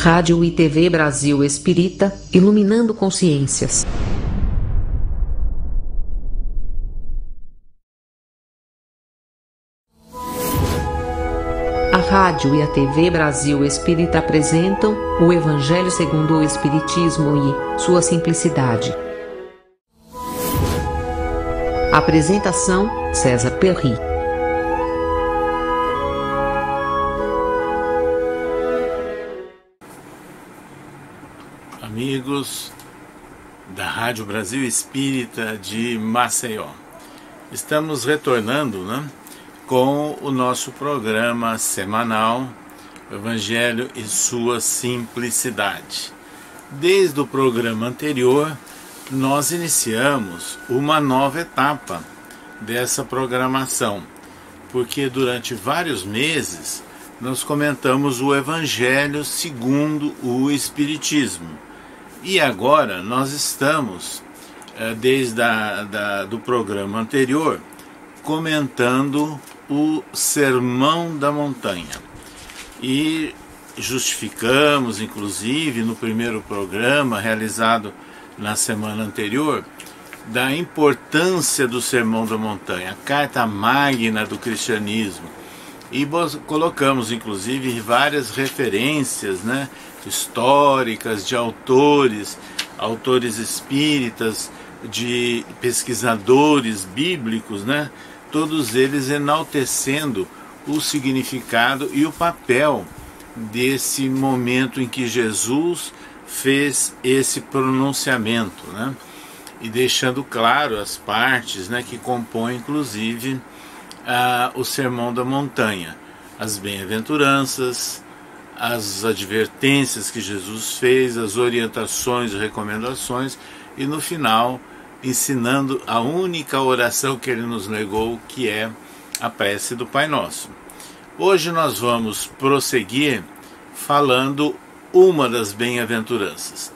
Rádio e TV Brasil Espírita, iluminando consciências. A Rádio e a TV Brasil Espírita apresentam o Evangelho segundo o Espiritismo e sua simplicidade. Apresentação: César Perry. Amigos da Rádio Brasil Espírita de Maceió, estamos retornando, com o nosso programa semanal Evangelho e sua simplicidade. Desde o programa anterior, nós iniciamos uma nova etapa dessa programação, porque durante vários meses nós comentamos o Evangelho segundo o Espiritismo. E agora nós estamos, desde do programa anterior, comentando o Sermão da Montanha. E justificamos, inclusive, no primeiro programa, realizado na semana anterior, da importância do Sermão da Montanha, a carta magna do cristianismo. E colocamos, inclusive, várias referências, históricas, de autores espíritas, de pesquisadores bíblicos, todos eles enaltecendo o significado e o papel desse momento em que Jesus fez esse pronunciamento, e deixando claro as partes que compõem, inclusive, o Sermão da Montanha, as bem-aventuranças, as advertências que Jesus fez, as orientações e recomendações, e no final ensinando a única oração que ele nos legou, que é a prece do Pai Nosso. Hoje nós vamos prosseguir falando uma das bem-aventuranças,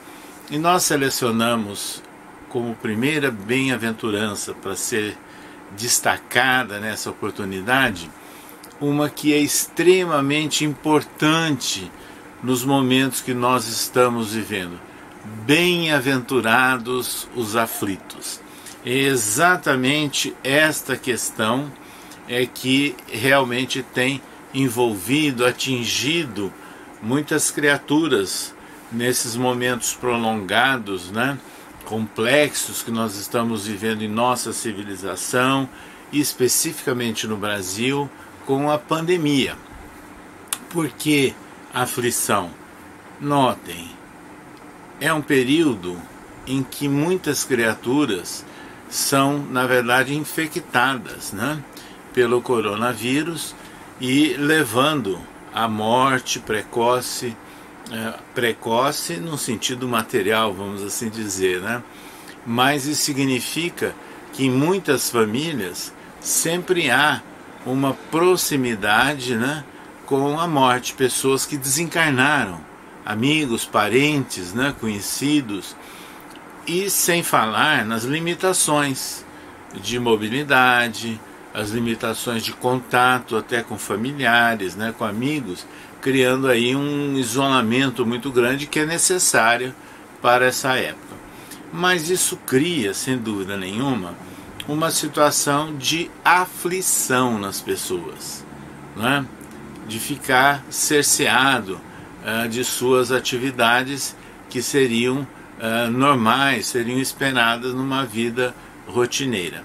e nós selecionamos como primeira bem-aventurança para ser destacada nessa oportunidade, uma que é extremamente importante nos momentos que nós estamos vivendo. Bem-aventurados os aflitos. É exatamente esta questão que realmente tem envolvido, atingido muitas criaturas nesses momentos prolongados, complexos que nós estamos vivendo em nossa civilização, e especificamente no Brasil, com a pandemia. Por que aflição? Notem, é um período em que muitas criaturas são, na verdade, infectadas, pelo coronavírus, e levando à morte precoce no sentido material, vamos assim dizer, mas isso significa que em muitas famílias sempre há uma proximidade com a morte, pessoas que desencarnaram, amigos, parentes, conhecidos, e sem falar nas limitações de mobilidade, as limitações de contato até com familiares, com amigos, criando aí um isolamento muito grande que é necessário para essa época. Mas isso cria, sem dúvida nenhuma, uma situação de aflição nas pessoas, de ficar cerceado de suas atividades que seriam normais, seriam esperadas numa vida rotineira.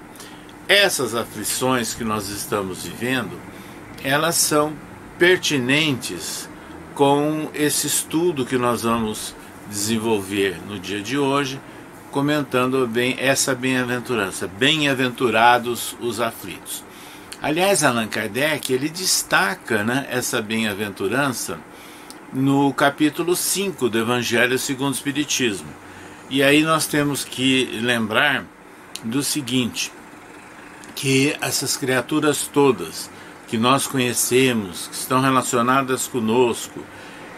Essas aflições que nós estamos vivendo, elas são pertinentes com esse estudo que nós vamos desenvolver no dia de hoje, comentando essa bem-aventurança. Bem-aventurados os aflitos. Aliás, Allan Kardec, ele destaca essa bem-aventurança no capítulo 5 do Evangelho segundo o Espiritismo. E aí nós temos que lembrar do seguinte, que essas criaturas todas que nós conhecemos, que estão relacionadas conosco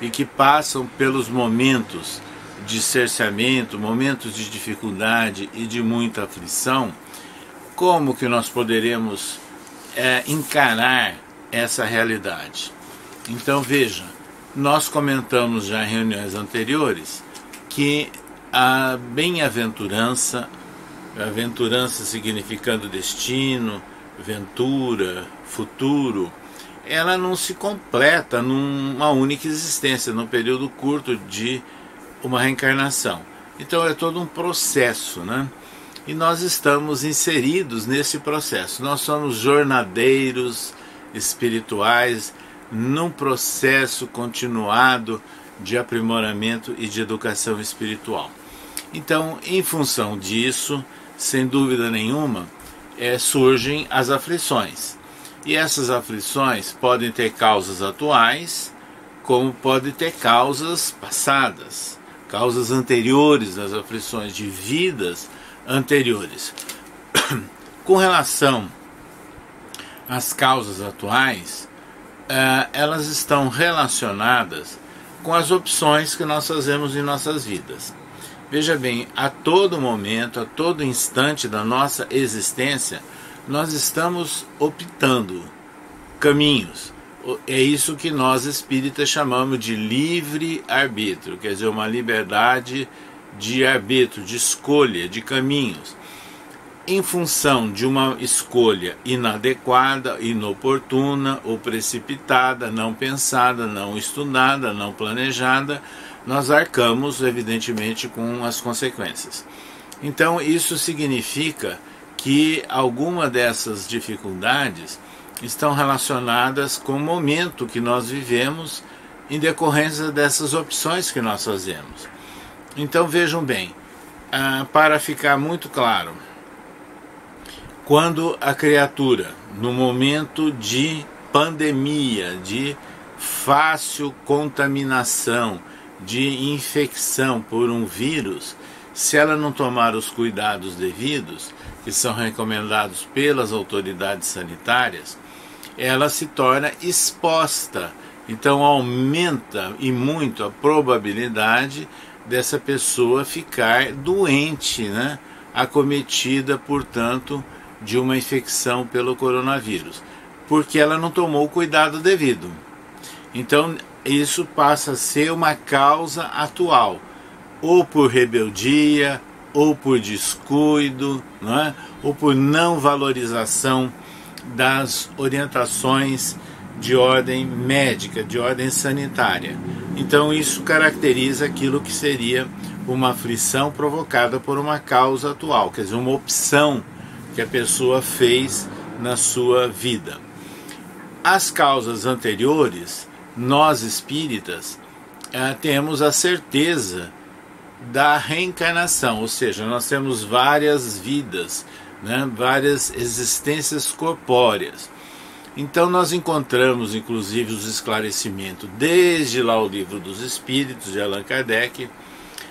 e que passam pelos momentos de cerceamento, momentos de dificuldade e de muita aflição, como que nós poderemos encarar essa realidade? Então veja, nós comentamos já em reuniões anteriores que a bem-aventurança, aventurança significando destino, ventura, futuro, ela não se completa numa única existência, num período curto de uma reencarnação. Então é todo um processo, né? E nós estamos inseridos nesse processo. Nós somos jornadeiros espirituais num processo continuado de aprimoramento e de educação espiritual. Então, em função disso, sem dúvida nenhuma, surgem as aflições. E essas aflições podem ter causas atuais, como podem ter causas passadas, causas anteriores às aflições, de vidas anteriores. Com relação às causas atuais, elas estão relacionadas com as opções que nós fazemos em nossas vidas. Veja bem, a todo momento, a todo instante da nossa existência, nós estamos optando caminhos. É isso que nós espíritas chamamos de livre-arbítrio, quer dizer, uma liberdade de arbítrio, de escolha, de caminhos. Em função de uma escolha inadequada, inoportuna ou precipitada, não pensada, não estudada, não planejada, nós arcamos, evidentemente, com as consequências. Então, isso significa que alguma dessas dificuldades estão relacionadas com o momento que nós vivemos em decorrência dessas opções que nós fazemos. Então, vejam bem, para ficar muito claro, quando a criatura, no momento de pandemia, de fácil contaminação, de infecção por um vírus, se ela não tomar os cuidados devidos, que são recomendados pelas autoridades sanitárias, ela se torna exposta. Então aumenta e muito a probabilidade dessa pessoa ficar doente, né? Acometida, portanto, de uma infecção pelo coronavírus, porque ela não tomou o cuidado devido. Então isso passa a ser uma causa atual, ou por rebeldia, ou por descuido, não é? Ou por não valorização das orientações de ordem médica, de ordem sanitária. Então isso caracteriza aquilo que seria uma aflição provocada por uma causa atual, quer dizer, uma opção que a pessoa fez na sua vida. As causas anteriores, nós espíritas temos a certeza da reencarnação, ou seja, nós temos várias vidas, né, várias existências corpóreas. Então nós encontramos inclusive os esclarecimentos desde lá o Livro dos Espíritos de Allan Kardec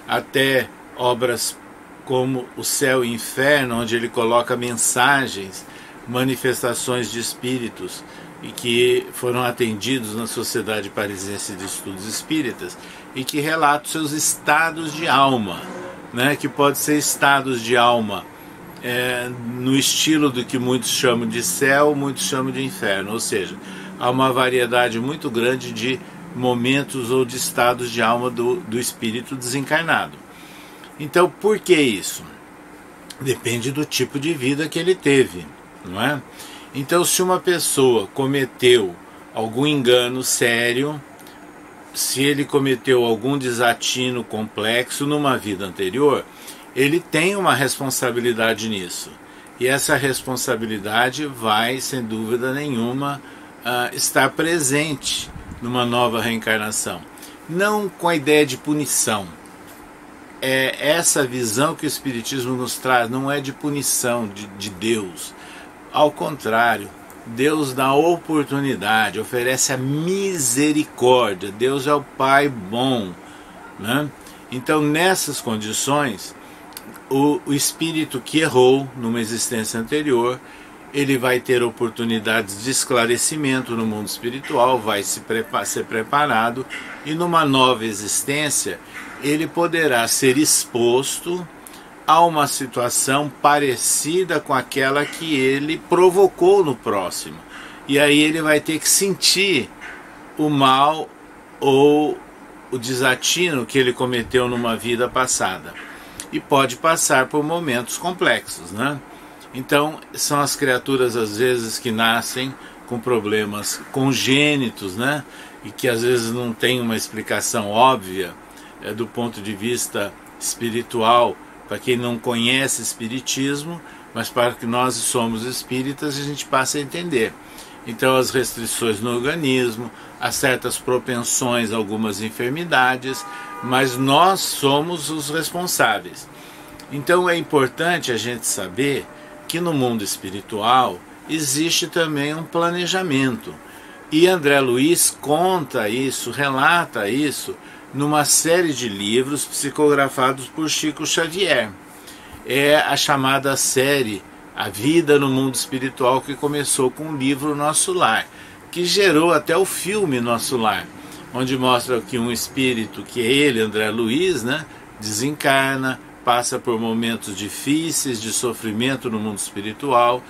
até obras como O Céu e o Inferno, onde ele coloca mensagens, manifestações de espíritos e que foram atendidos na Sociedade Parisiense de Estudos Espíritas e que relatam seus estados de alma, né, que pode ser estados de alma no estilo do que muitos chamam de céu, muitos chamam de inferno, ou seja, há uma variedade muito grande de momentos ou de estados de alma do espírito desencarnado. Então, por que isso? Depende do tipo de vida que ele teve, não é? Então, se uma pessoa cometeu algum engano sério, se ele cometeu algum desatino complexo numa vida anterior, ele tem uma responsabilidade nisso. E essa responsabilidade vai, sem dúvida nenhuma, estar presente numa nova reencarnação. Não com a ideia de punição. Essa visão que o Espiritismo nos traz não é de punição de Deus. Ao contrário, Deus dá oportunidade, oferece a misericórdia. Deus é o Pai bom, né? Então, nessas condições, o espírito que errou numa existência anterior, ele vai ter oportunidades de esclarecimento no mundo espiritual, vai ser preparado, e numa nova existência ele poderá ser exposto a uma situação parecida com aquela que ele provocou no próximo. E aí ele vai ter que sentir o mal ou o desatino que ele cometeu numa vida passada. E pode passar por momentos complexos, né? Então, são as criaturas, às vezes, que nascem com problemas congênitos, né? E que, às vezes, não tem uma explicação óbvia do ponto de vista espiritual, para quem não conhece espiritismo, mas para que nós somos espíritas, a gente passa a entender. Então, as restrições no organismo, há certas propensões a algumas enfermidades, mas nós somos os responsáveis. Então, é importante a gente saber que no mundo espiritual existe também um planejamento. E André Luiz conta isso, relata isso, numa série de livros psicografados por Chico Xavier. É a chamada série A Vida no Mundo Espiritual, que começou com o livro Nosso Lar, que gerou até o filme Nosso Lar, onde mostra que um espírito, que é ele, André Luiz, né, desencarna, passa por momentos difíceis de sofrimento no mundo espiritual.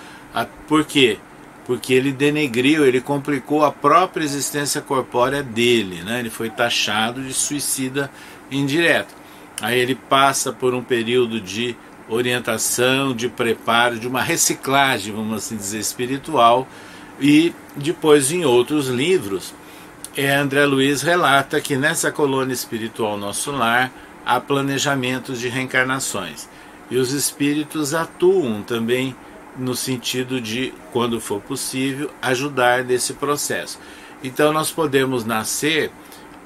Por quê? Porque ele denegriu, ele complicou a própria existência corpórea dele, né? Ele foi taxado de suicida indireto. Aí ele passa por um período de orientação, de preparo, de uma reciclagem, vamos assim dizer, espiritual. E depois, em outros livros, André Luiz relata que nessa colônia espiritual Nosso Lar há planejamentos de reencarnações. E os espíritos atuam também no sentido de, quando for possível, ajudar nesse processo. Então nós podemos nascer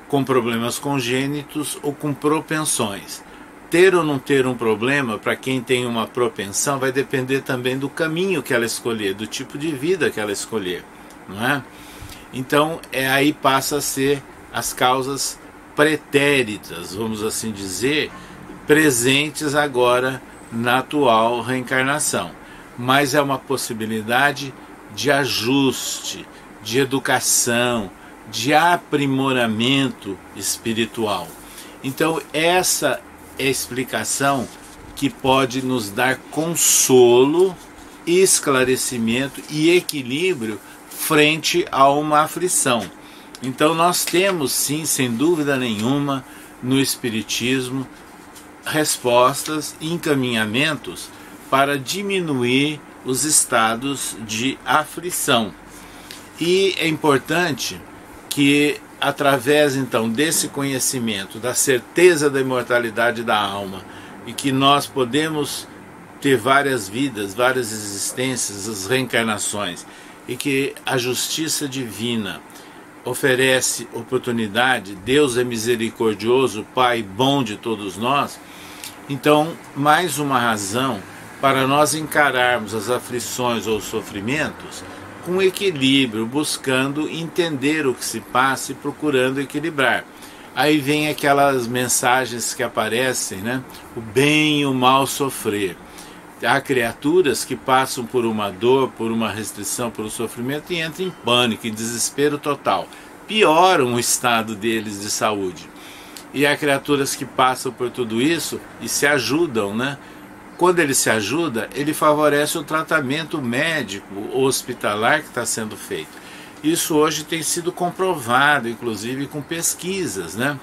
com problemas congênitos ou com propensões. Ter ou não ter um problema, para quem tem uma propensão, vai depender também do caminho que ela escolher, do tipo de vida que ela escolher, não é? Então, aí passa a ser as causas pretéritas, vamos assim dizer, presentes agora na atual reencarnação. Mas é uma possibilidade de ajuste, de educação, de aprimoramento espiritual. Então, essa é a explicação que pode nos dar consolo, esclarecimento e equilíbrio frente a uma aflição. Então nós temos sim, sem dúvida nenhuma, no Espiritismo, respostas e encaminhamentos para diminuir os estados de aflição. E é importante que, através então desse conhecimento, da certeza da imortalidade da alma, e que nós podemos ter várias vidas, várias existências, as reencarnações, e que a justiça divina oferece oportunidade, Deus é misericordioso, Pai bom de todos nós. Então, mais uma razão para nós encararmos as aflições ou os sofrimentos com equilíbrio, buscando entender o que se passa e procurando equilibrar. Aí vem aquelas mensagens que aparecem, né? O bem e o mal sofrer. Há criaturas que passam por uma dor, por uma restrição, por um sofrimento e entram em pânico, em desespero total. Pioram o estado deles de saúde. E há criaturas que passam por tudo isso e se ajudam, né? Quando ele se ajuda, ele favorece o tratamento médico ou hospitalar que está sendo feito. Isso hoje tem sido comprovado, inclusive com pesquisas, né?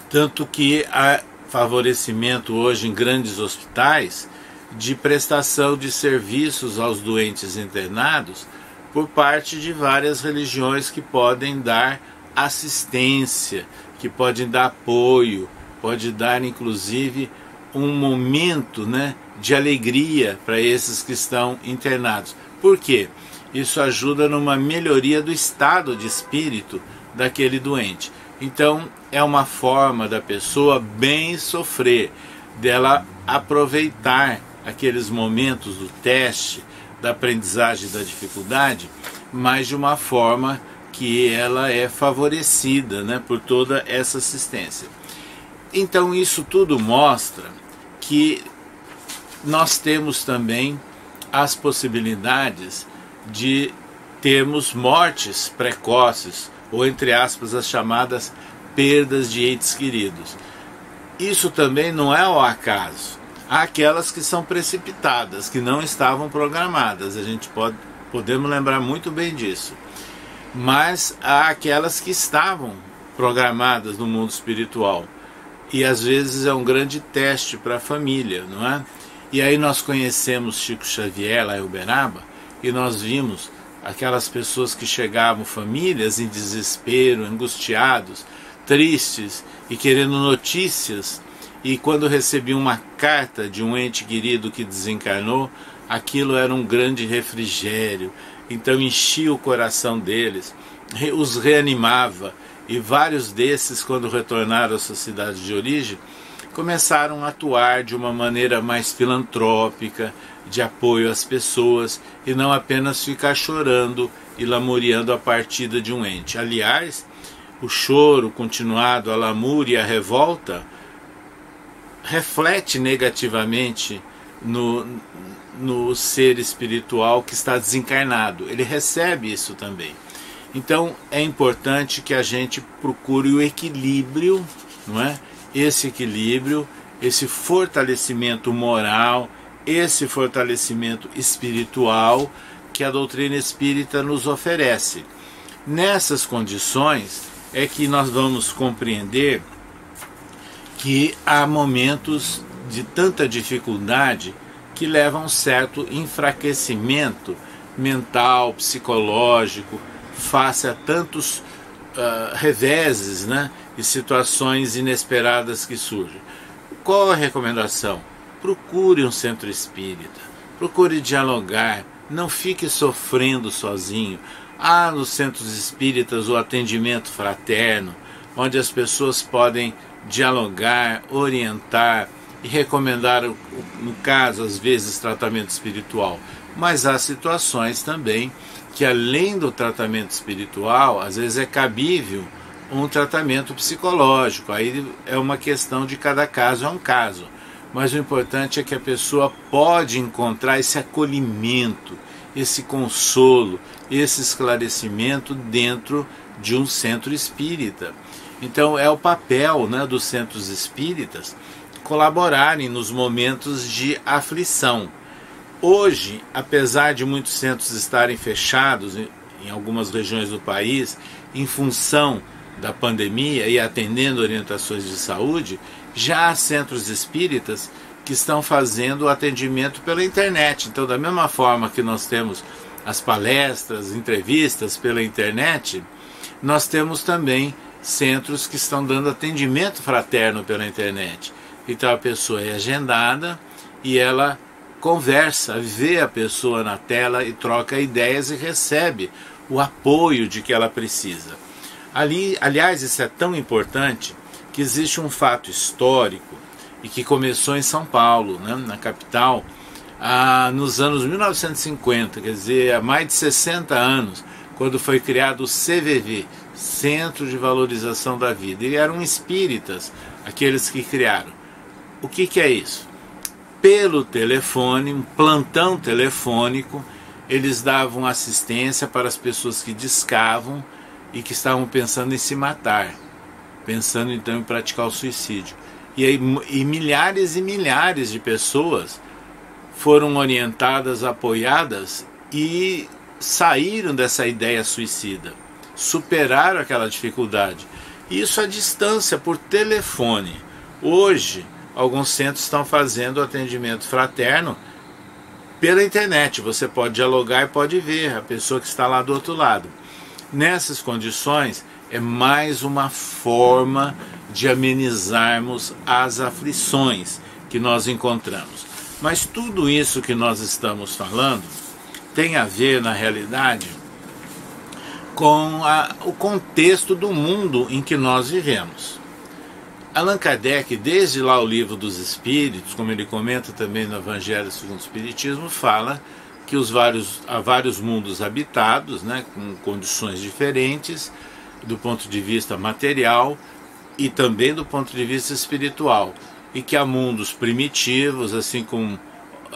Tanto que há favorecimento hoje em grandes hospitais de prestação de serviços aos doentes internados por parte de várias religiões que podem dar assistência, que podem dar apoio, pode dar inclusive um momento, né, de alegria para esses que estão internados. Por quê? Isso ajuda numa melhoria do estado de espírito daquele doente. Então é uma forma da pessoa bem sofrer, dela aproveitar aqueles momentos do teste, da aprendizagem, da dificuldade, mas de uma forma que ela é favorecida, né, por toda essa assistência. Então isso tudo mostra que nós temos também as possibilidades de termos mortes precoces, ou entre aspas as chamadas perdas de entes queridos. Isso também não é ao acaso. Há aquelas que são precipitadas, que não estavam programadas, podemos lembrar muito bem disso. mas há aquelas que estavam programadas no mundo espiritual. E às vezes é um grande teste para a família, não é? E aí nós conhecemos Chico Xavier lá em Uberaba, e nós vimos aquelas pessoas que chegavam, famílias em desespero, angustiados, tristes e querendo notícias, e quando recebiam uma carta de um ente querido que desencarnou, aquilo era um grande refrigério, então enchia o coração deles, os reanimava, e vários desses, quando retornaram à sua cidade de origem, começaram a atuar de uma maneira mais filantrópica, de apoio às pessoas, e não apenas ficar chorando e lamuriando a partida de um ente. Aliás, o choro continuado, a lamúria e a revolta reflete negativamente no ser espiritual que está desencarnado. Ele recebe isso também. Então é importante que a gente procure o equilíbrio, não é? Esse equilíbrio, esse fortalecimento moral, esse fortalecimento espiritual que a doutrina espírita nos oferece. Nessas condições é que nós vamos compreender que há momentos de tanta dificuldade que levam a um certo enfraquecimento mental, psicológico, face a tantos reveses, né, e situações inesperadas que surgem. Qual a recomendação? Procure um centro espírita, procure dialogar, não fique sofrendo sozinho. Há nos centros espíritas o atendimento fraterno, onde as pessoas podem dialogar, orientar e recomendar, no caso, às vezes, tratamento espiritual. Mas há situações também que, além do tratamento espiritual, às vezes é cabível um tratamento psicológico. Aí é uma questão de cada caso, é um caso. Mas o importante é que a pessoa pode encontrar esse acolhimento, esse consolo, esse esclarecimento dentro de um centro espírita. Então é o papel, né, dos centros espíritas colaborarem nos momentos de aflição. Hoje, apesar de muitos centros estarem fechados em algumas regiões do país, em função da pandemia e atendendo orientações de saúde, já há centros espíritas que estão fazendo o atendimento pela internet. Então, da mesma forma que nós temos as palestras, entrevistas pela internet, nós temos também centros que estão dando atendimento fraterno pela internet. Então a pessoa é agendada e ela conversa, vê a pessoa na tela e troca ideias e recebe o apoio de que ela precisa. Aliás, isso é tão importante que existe um fato histórico e que começou em São Paulo, né, na capital, nos anos 1950, quer dizer, há mais de 60 anos, quando foi criado o CVV, Centro de Valorização da Vida. E eram espíritas aqueles que criaram. O que é isso? Pelo telefone, um plantão telefônico, eles davam assistência para as pessoas que discavam e que estavam pensando em se matar, pensando então em praticar o suicídio. E milhares e milhares de pessoas foram orientadas, apoiadas e saíram dessa ideia suicida, superaram aquela dificuldade. Isso à distância, por telefone. Hoje, alguns centros estão fazendo atendimento fraterno pela internet. Você pode dialogar e pode ver a pessoa que está lá do outro lado. Nessas condições, é mais uma forma de amenizarmos as aflições que nós encontramos. Mas tudo isso que nós estamos falando tem a ver, na realidade, com o contexto do mundo em que nós vivemos. Allan Kardec, desde lá o Livro dos Espíritos, como ele comenta também no Evangelho segundo o Espiritismo, fala que há vários mundos habitados, né, com condições diferentes do ponto de vista material e também do ponto de vista espiritual, e que há mundos primitivos, assim como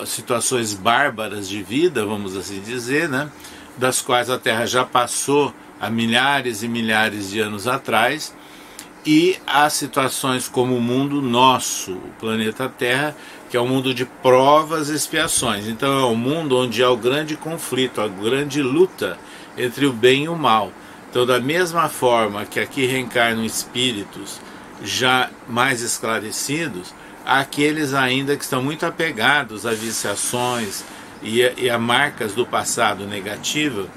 situações bárbaras de vida, vamos assim dizer, né, das quais a Terra já passou há milhares e milhares de anos atrás, e há situações como o mundo nosso, o planeta Terra, que é um mundo de provas e expiações. Então é um mundo onde há o grande conflito, a grande luta entre o bem e o mal. Então, da mesma forma que aqui reencarnam espíritos já mais esclarecidos, há aqueles ainda que estão muito apegados a viciações e a marcas do passado negativo,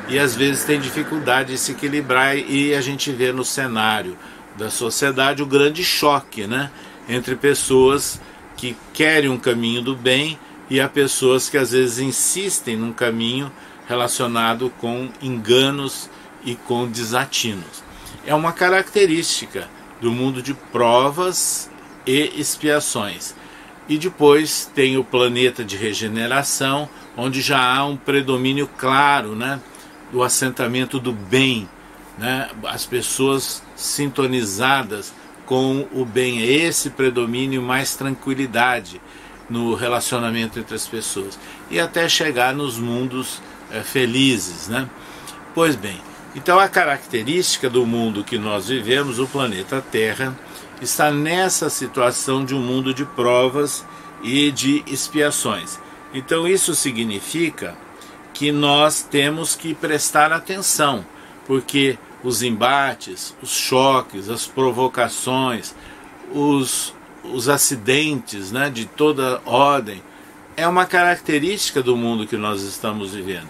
e às vezes tem dificuldade de se equilibrar, e a gente vê no cenário da sociedade o grande choque, né, entre pessoas que querem um caminho do bem e há pessoas que às vezes insistem num caminho relacionado com enganos e com desatinos. É uma característica do mundo de provas e expiações. E depois tem o planeta de regeneração, onde já há um predomínio claro, né, do assentamento do bem, né, as pessoas sintonizadas com o bem. É esse predomínio, mais tranquilidade no relacionamento entre as pessoas, e até chegar nos mundos felizes, né? Pois bem, então a característica do mundo que nós vivemos, o planeta Terra, está nessa situação de um mundo de provas e de expiações. Então isso significa que nós temos que prestar atenção, porque os embates, os choques, as provocações, os acidentes, né, de toda ordem, é uma característica do mundo que nós estamos vivendo.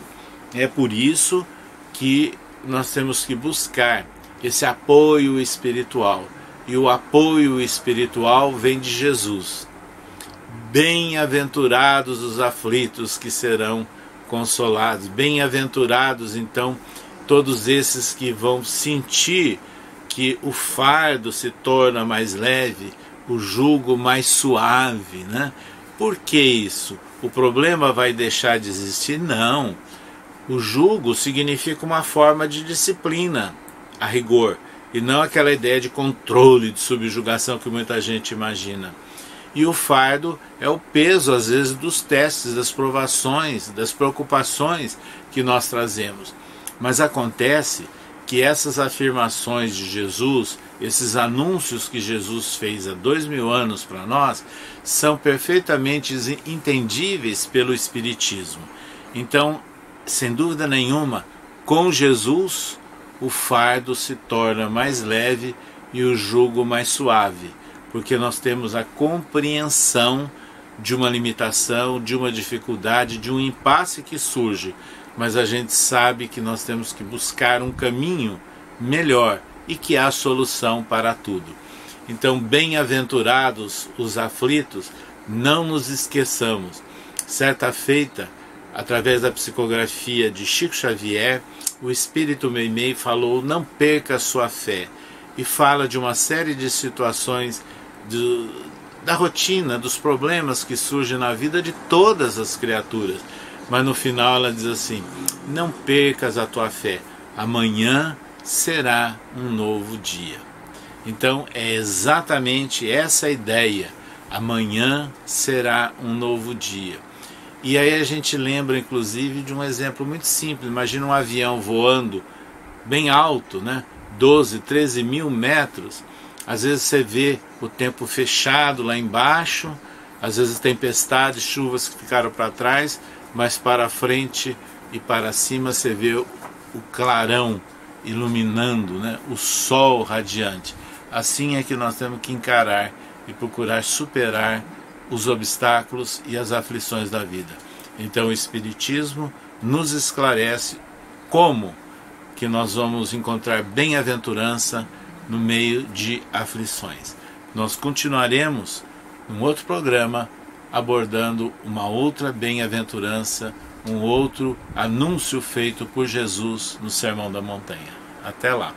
É por isso que nós temos que buscar esse apoio espiritual. E o apoio espiritual vem de Jesus. Bem-aventurados os aflitos, que serão consolados. Bem-aventurados, então, todos esses que vão sentir que o fardo se torna mais leve, o jugo mais suave, né? Por que isso? O problema vai deixar de existir? Não. O jugo significa uma forma de disciplina, a rigor, e não aquela ideia de controle, de subjugação que muita gente imagina. E o fardo é o peso, às vezes, dos testes, das provações, das preocupações que nós trazemos. Mas acontece que essas afirmações de Jesus, esses anúncios que Jesus fez há 2000 anos para nós, são perfeitamente entendíveis pelo Espiritismo. Então, sem dúvida nenhuma, com Jesus, o fardo se torna mais leve e o jugo mais suave, porque nós temos a compreensão de uma limitação, de uma dificuldade, de um impasse que surge, mas a gente sabe que nós temos que buscar um caminho melhor e que há solução para tudo. Então, bem-aventurados os aflitos, não nos esqueçamos. Certa feita, através da psicografia de Chico Xavier, o Espírito Meimei falou: não perca a sua fé, e fala de uma série de situações da rotina, dos problemas que surgem na vida de todas as criaturas. Mas no final ela diz assim: não percas a tua fé, amanhã será um novo dia. Então é exatamente essa ideia: amanhã será um novo dia. E aí a gente lembra inclusive de um exemplo muito simples. Imagina um avião voando bem alto, né? 12, 13 mil metros. Às vezes você vê o tempo fechado lá embaixo, às vezes tempestades, chuvas que ficaram para trás, mas para frente e para cima você vê o clarão iluminando, né? O sol radiante. Assim é que nós temos que encarar e procurar superar os obstáculos e as aflições da vida. Então o Espiritismo nos esclarece como que nós vamos encontrar bem-aventurança no meio de aflições. Nós continuaremos num outro programa abordando uma outra bem-aventurança, um outro anúncio feito por Jesus no Sermão da Montanha. Até lá!